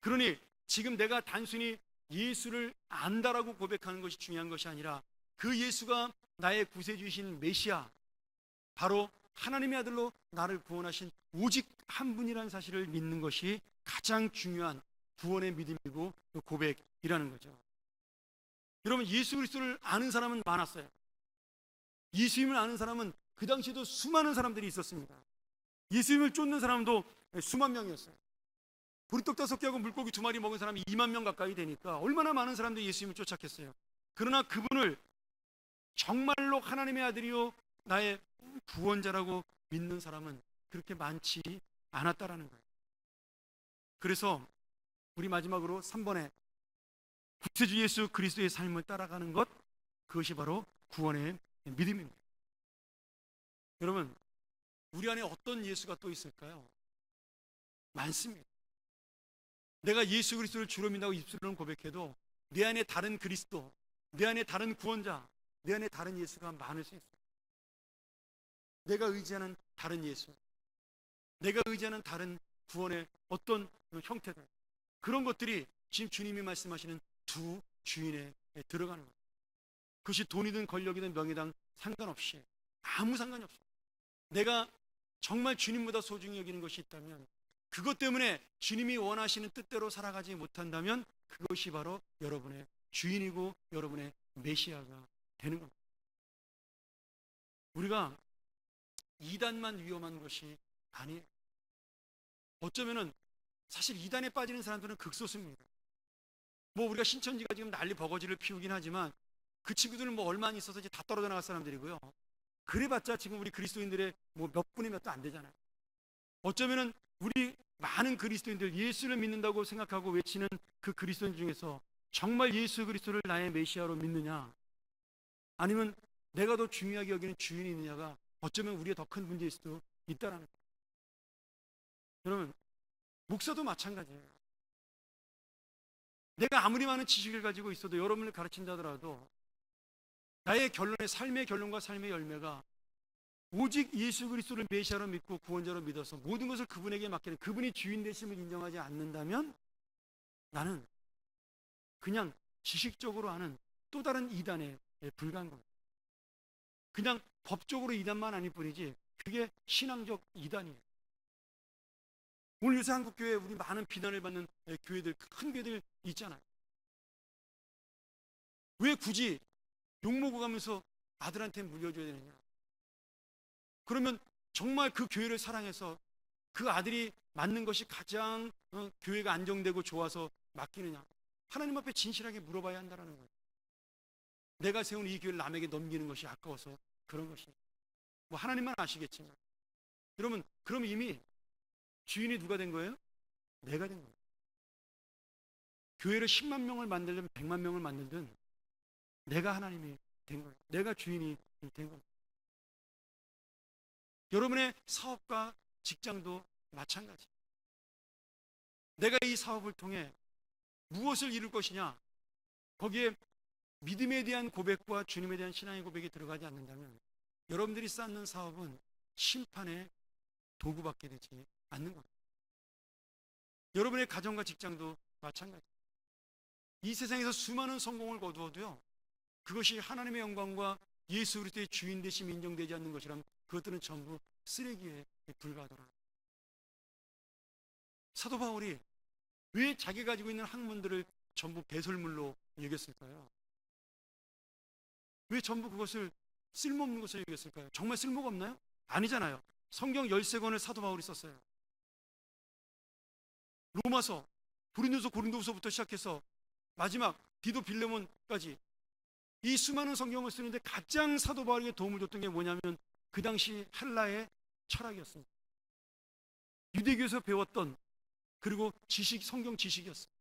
그러니 지금 내가 단순히 예수를 안다라고 고백하는 것이 중요한 것이 아니라 그 예수가 나의 구세주이신 메시아, 바로 하나님의 아들로 나를 구원하신 오직 한 분이라는 사실을 믿는 것이 가장 중요한 구원의 믿음이고 고백이라는 거죠. 여러분, 예수 그리스도를 아는 사람은 많았어요. 예수님을 아는 사람은 그 당시에도 수많은 사람들이 있었습니다. 예수님을 쫓는 사람도 수만 명이었어요. 보리떡 5개하고 물고기 2마리 먹은 사람이 2만 명 가까이 되니까 얼마나 많은 사람들이 예수님을 쫓았겠어요. 그러나 그분을 정말로 하나님의 아들이요 나의 구원자라고 믿는 사람은 그렇게 많지 않았다라는 거예요. 그래서 우리 마지막으로 3번에 구세주 예수 그리스도의 삶을 따라가는 것, 그것이 바로 구원의 믿음입니다. 여러분, 우리 안에 어떤 예수가 또 있을까요? 많습니다. 내가 예수 그리스도를 주로 믿는다고 입술로는 고백해도 내 안에 다른 그리스도, 내 안에 다른 구원자, 내 안에 다른 예수가 많을 수 있어요. 내가 의지하는 다른 예수, 내가 의지하는 다른 구원의 어떤 형태들, 그런 것들이 지금 주님이 말씀하시는 두 주인에 들어가는 거예요. 그것이 돈이든 권력이든 명예든 상관없이, 아무 상관이 없어요. 내가 정말 주님보다 소중히 여기는 것이 있다면, 그것 때문에 주님이 원하시는 뜻대로 살아가지 못한다면 그것이 바로 여러분의 주인이고 여러분의 메시아가 되는 겁니다. 우리가 이단만 위험한 것이 아니에요. 어쩌면은 사실 이단에 빠지는 사람들은 극소수입니다. 뭐 우리가 신천지가 지금 난리 버거지를 피우긴 하지만 그 친구들은 뭐 얼마 안 있어서 이제 다 떨어져 나갈 사람들이고요. 그래봤자 지금 우리 그리스도인들의 뭐 몇 분의 몇도 안 되잖아요. 어쩌면은 우리 많은 그리스도인들, 예수를 믿는다고 생각하고 외치는 그 그리스도인 중에서 정말 예수 그리스도를 나의 메시아로 믿느냐, 아니면 내가 더 중요하게 여기는 주인이 있느냐가 어쩌면 우리의 더 큰 문제일 수도 있다는 거예요. 여러분, 목사도 마찬가지예요. 내가 아무리 많은 지식을 가지고 있어도, 여러분을 가르친다 하더라도 나의 결론의 삶의 결론과 삶의 열매가 오직 예수 그리스도를 메시아로 믿고 구원자로 믿어서 모든 것을 그분에게 맡기는, 그분이 주인 되심을 인정하지 않는다면 나는 그냥 지식적으로 하는 또 다른 이단에 불과한 겁니다. 그냥 법적으로 이단만 아닐 뿐이지 그게 신앙적 이단이에요. 오늘 요새 한국교회 우리 많은 비난을 받는 교회들, 큰 교회들 있잖아요. 왜 굳이 욕먹어 가면서 아들한테 물려줘야 되느냐? 그러면 정말 그 교회를 사랑해서 그 아들이 맞는 것이 가장 교회가 안정되고 좋아서 맡기느냐? 하나님 앞에 진실하게 물어봐야 한다는 거예요. 내가 세운 이 교회를 남에게 넘기는 것이 아까워서 그런 것이에요. 뭐 하나님만 아시겠지만, 여러분, 그럼 이미 주인이 누가 된 거예요? 내가 된 거예요. 교회를 10만 명을 만들든 100만 명을 만들든 내가 하나님이 된 거예요. 내가 주인이 된 거예요. 여러분의 사업과 직장도 마찬가지. 내가 이 사업을 통해 무엇을 이룰 것이냐, 거기에 믿음에 대한 고백과 주님에 대한 신앙의 고백이 들어가지 않는다면 여러분들이 쌓는 사업은 심판의 도구밖에 되지 않는 겁니다. 여러분의 가정과 직장도 마찬가지. 이 세상에서 수많은 성공을 거두어도요, 그것이 하나님의 영광과 예수 그리스도의 주인 되심이 인정되지 않는 것이라면 그것들은 전부 쓰레기에 불과하더라. 사도 바울이 왜 자기가 가지고 있는 학문들을 전부 배설물로 여겼을까요? 왜 전부 그것을 쓸모없는 것을 얘기했을까요? 정말 쓸모가 없나요? 아니잖아요. 성경 13권을 사도 바울이 썼어요. 로마서, 고린도서부터 시작해서 마지막 디도 빌레몬까지 이 수많은 성경을 쓰는데 가장 사도 바울에게 도움을 줬던 게 뭐냐면 그 당시 헬라의 철학이었습니다. 유대교에서 배웠던, 그리고 성경 지식이었어요.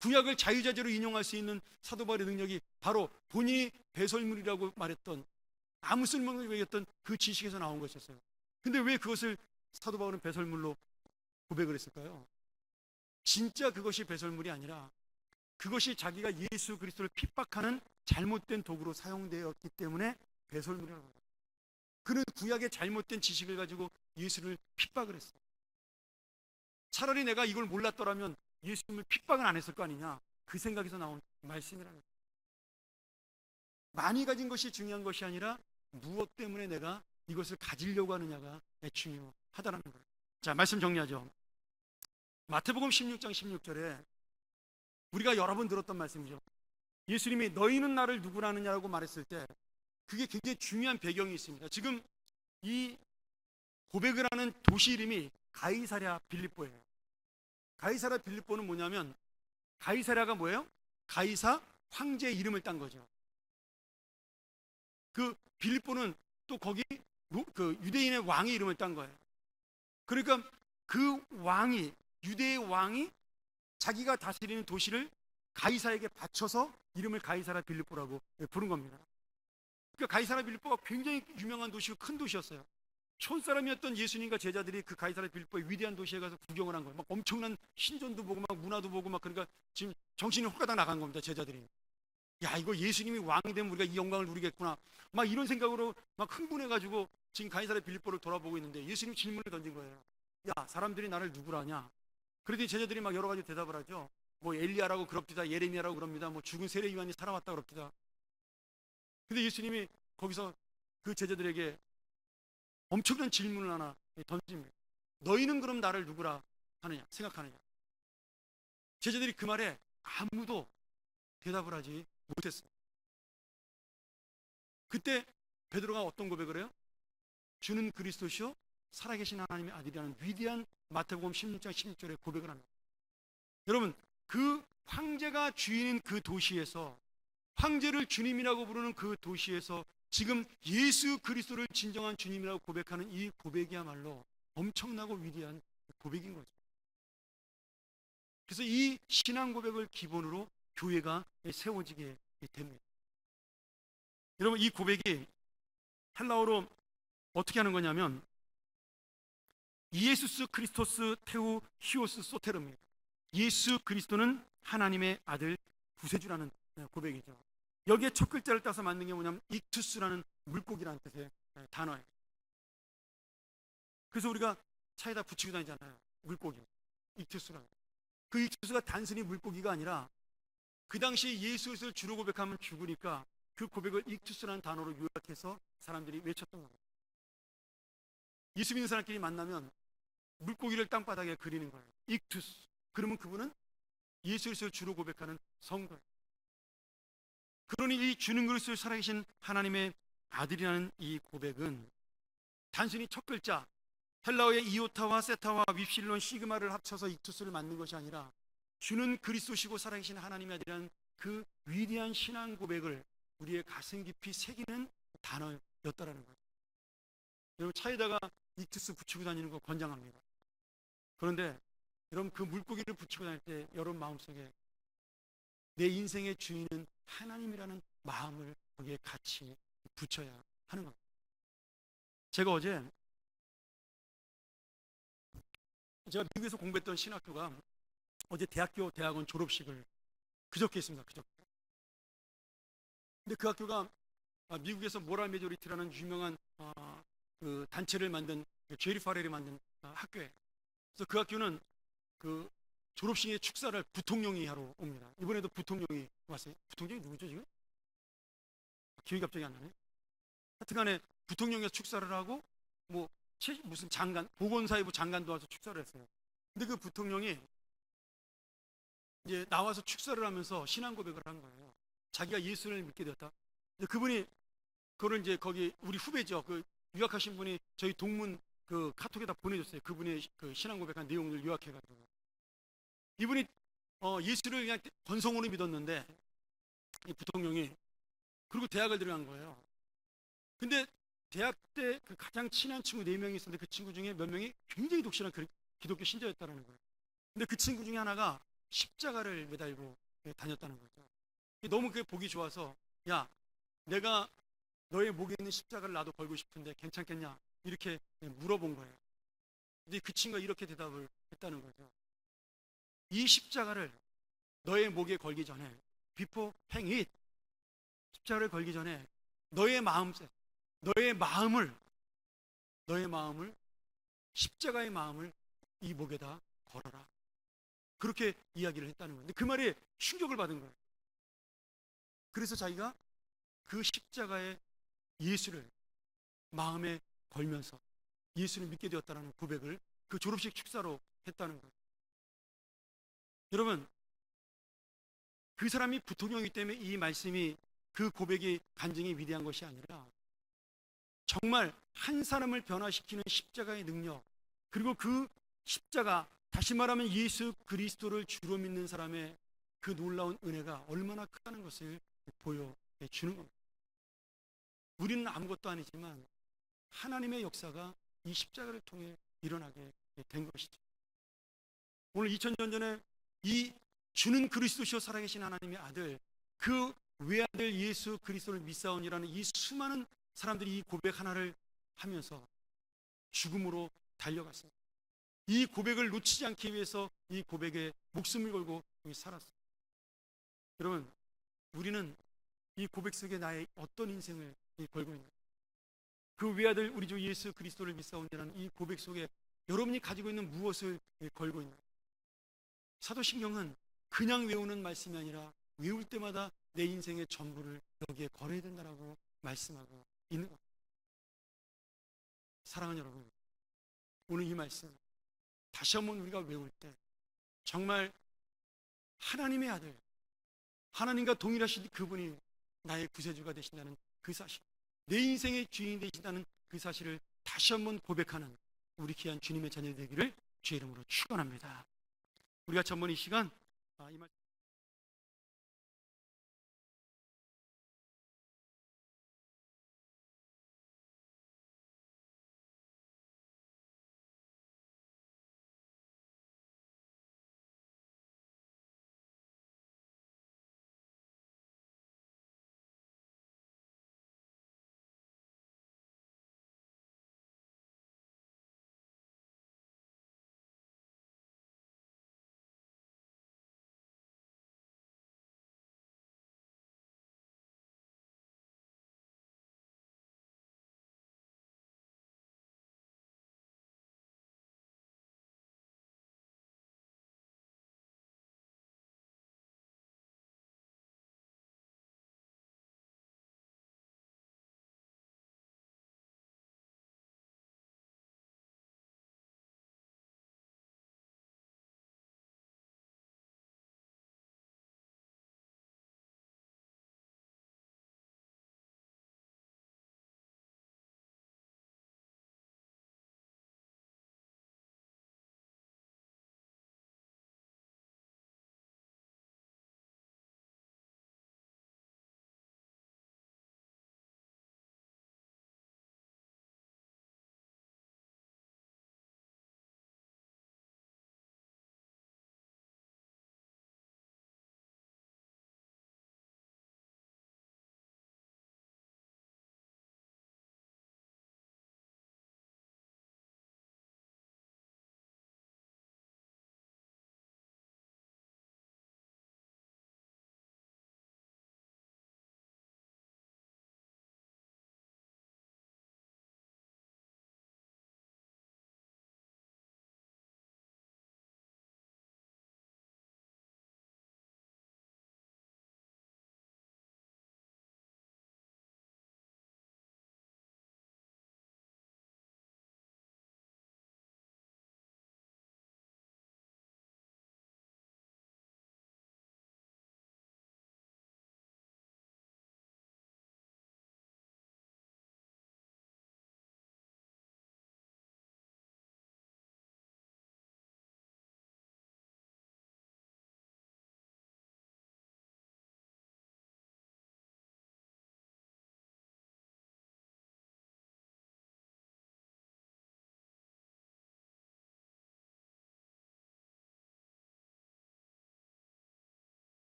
구약을 자유자재로 인용할 수 있는 사도 바울의 능력이 바로 본인이 배설물이라고 말했던, 아무 쓸모없는 얘기했던 그 지식에서 나온 것이었어요. 근데 왜 그것을 사도 바울은 배설물로 고백을 했을까요? 진짜 그것이 배설물이 아니라 그것이 자기가 예수 그리스도를 핍박하는 잘못된 도구로 사용되었기 때문에 배설물이라고 합니다. 그는 구약의 잘못된 지식을 가지고 예수를 핍박을 했어요. 차라리 내가 이걸 몰랐더라면 예수님을 핍박은 안 했을 거 아니냐, 그 생각에서 나온 말씀이라는 거예요. 많이 가진 것이 중요한 것이 아니라 무엇 때문에 내가 이것을 가지려고 하느냐가 중요하다는 거예요. 자, 말씀 정리하죠. 마태복음 16장 16절에 우리가 여러 번 들었던 말씀이죠. 예수님이 너희는 나를 누구라 하느냐라고 말했을 때 그게 굉장히 중요한 배경이 있습니다. 지금 이 고백을 하는 도시 이름이 가이사랴 빌립보예요. 가이사랴 빌립보는 뭐냐면, 가이사랴가 뭐예요? 가이사 황제의 이름을 딴 거죠. 그 빌립보는 또 거기 그 유대인의 왕의 이름을 딴 거예요. 그러니까 그 왕이, 유대의 왕이 자기가 다스리는 도시를 가이사에게 바쳐서 이름을 가이사랴 빌립보라고 부른 겁니다. 그러니까 가이사랴 빌립보가 굉장히 유명한 도시고 큰 도시였어요. 촌사람이었던 예수님과 제자들이 그 가이사랴 빌립보의 위대한 도시에 가서 구경을 한 거예요. 막 엄청난 신전도 보고 막 문화도 보고 막, 그러니까 지금 정신이 홀가닥 나간 겁니다, 제자들이. 야, 이거 예수님이 왕이 되면 우리가 이 영광을 누리겠구나, 막 이런 생각으로 막 흥분해가지고 지금 가이사랴 빌립보를 돌아보고 있는데 예수님이 질문을 던진 거예요. 야, 사람들이 나를 누구라 하냐? 그랬더니 제자들이 막 여러 가지 대답을 하죠. 뭐 엘리야라고 그럽디다, 예레미야라고 그럽니다, 뭐 죽은 세례 요한이 살아왔다 그럽디다. 근데 예수님이 거기서 그 제자들에게 엄청난 질문을 하나 던집니다. 너희는 그럼 나를 누구라 하느냐, 생각하느냐? 제자들이 그 말에 아무도 대답을 하지 못했어요. 그때 베드로가 어떤 고백을 해요? 주는 그리스도시요 살아계신 하나님의 아들이라는 위대한 마태복음 16장 16절에 고백을 합니다. 여러분, 그 황제가 주인인 그 도시에서, 황제를 주님이라고 부르는 그 도시에서 지금 예수 그리스도를 진정한 주님이라고 고백하는 이 고백이야말로 엄청나고 위대한 고백인 거죠. 그래서 이 신앙 고백을 기본으로 교회가 세워지게 됩니다. 여러분, 이 고백이 헬라어로 어떻게 하는 거냐면 이에수스 크리스토스 테우 히오스 소테르입니다. 예수 그리스도는 하나님의 아들 구세주라는 고백이죠. 여기에 첫 글자를 따서 만든 게 뭐냐면 익투스라는 물고기라는 뜻의 단어예요. 그래서 우리가 차에다 붙이고 다니잖아요, 물고기, 익투스라는. 그 익투스가 단순히 물고기가 아니라 그 당시 예수를 주로 고백하면 죽으니까 그 고백을 익투스라는 단어로 요약해서 사람들이 외쳤던 겁니다. 예수 믿는 사람끼리 만나면 물고기를 땅바닥에 그리는 거예요, 익투스. 그러면 그분은 예수 그리스도를 주로 고백하는 성도예요. 그러니 이 주는 그리스도를 살아계신 하나님의 아들이라는 이 고백은 단순히 첫 글자 헬라어의 이오타와 세타와 윕실론 시그마를 합쳐서 익투스를 만든 것이 아니라 주는 그리스도시고 살아계신 하나님의 아들이라는 그 위대한 신앙 고백을 우리의 가슴 깊이 새기는 단어였다라는 거예요. 여러분, 차에다가 익투스 붙이고 다니는 거 권장합니다. 그런데 여러분, 그 물고기를 붙이고 다닐 때 여러분 마음속에 내 인생의 주인은 하나님이라는 마음을 거기에 같이 붙여야 하는 겁니다. 제가 미국에서 공부했던 신학교가 어제 대학원 졸업식을 그저께 했습니다. 근데 그 학교가 미국에서 모랄 메조리티라는 유명한 그 단체를 만든 제리 파렐이 만든 학교예요. 그래서 그 학교는 그 졸업식의 축사를 부통령이 하러 옵니다. 이번에도 부통령이 왔어요. 부통령이 누구죠 지금? 기억이 갑자기 안 나네. 하여튼간에 부통령이 축사를 하고 뭐 무슨 장관, 보건사회부 장관도 와서 축사를 했어요. 근데 그 부통령이 이제 나와서 축사를 하면서 신앙 고백을 한 거예요. 자기가 예수를 믿게 되었다. 근데 그분이 그거를 이제 거기 우리 후배죠. 그 유학하신 분이 저희 동문 그 카톡에다 보내줬어요. 그분의 그 신앙 고백한 내용을 요약해가지고 이분이 예수를 그냥 건성으로 믿었는데 이 부통령이 그리고 대학을 들어간 거예요. 근데 대학 때 그 가장 친한 친구 4명이 있었는데 그 친구 중에 몇 명이 굉장히 독실한 기독교 신자였다는 거예요. 근데 그 친구 중에 하나가 십자가를 매달고 다녔다는 거죠. 너무 그게 보기 좋아서 야, 내가 너의 목에 있는 십자가를 나도 걸고 싶은데 괜찮겠냐? 이렇게 물어본 거예요. 근데 그 친구가 이렇게 대답을 했다는 거죠. 이 십자가를 너의 목에 걸기 전에 before hang it, 십자가를 걸기 전에 너의 마음을 십자가의 마음을 이 목에다 걸어라. 그렇게 이야기를 했다는 거예요. 근데 그 말에 충격을 받은 거예요. 그래서 자기가 그 십자가의 예수를 마음에 걸면서 예수를 믿게 되었다는 고백을 그 졸업식 축사로 했다는 거예요. 여러분, 그 사람이 부통령이기 때문에 이 말씀이 그 고백이 간증이 위대한 것이 아니라 정말 한 사람을 변화시키는 십자가의 능력, 그리고 그 십자가, 다시 말하면 예수 그리스도를 주로 믿는 사람의 그 놀라운 은혜가 얼마나 크다는 것을 보여주는 겁니다. 우리는 아무것도 아니지만 하나님의 역사가 이 십자가를 통해 일어나게 된 것이죠. 오늘 2000년 전에 이 주는 그리스도시요 살아계신 하나님의 아들, 그 외아들 예수 그리스도를 믿사오니라는 이 수많은 사람들이 이 고백 하나를 하면서 죽음으로 달려갔습니다. 이 고백을 놓치지 않기 위해서 이 고백에 목숨을 걸고 살았습니다. 여러분, 우리는 이 고백 속에 나의 어떤 인생을 걸고 있는가? 그 외아들 우리 주 예수 그리스도를 믿사오니라는 이 고백 속에 여러분이 가지고 있는 무엇을 걸고 있는가? 사도신경은 그냥 외우는 말씀이 아니라 외울 때마다 내 인생의 전부를 여기에 걸어야 된다라고 말씀하고 있는 겁니다. 사랑하는 여러분, 오늘 이 말씀 다시 한번 우리가 외울 때 정말 하나님의 아들, 하나님과 동일하신 그분이 나의 구세주가 되신다는 그 사실, 내 인생의 주인이 되신다는 그 사실을 다시 한번 고백하는 우리 귀한 주님의 자녀 되기를 주의 이름으로 축원합니다. 우리가 한번 이 시간 이 말씀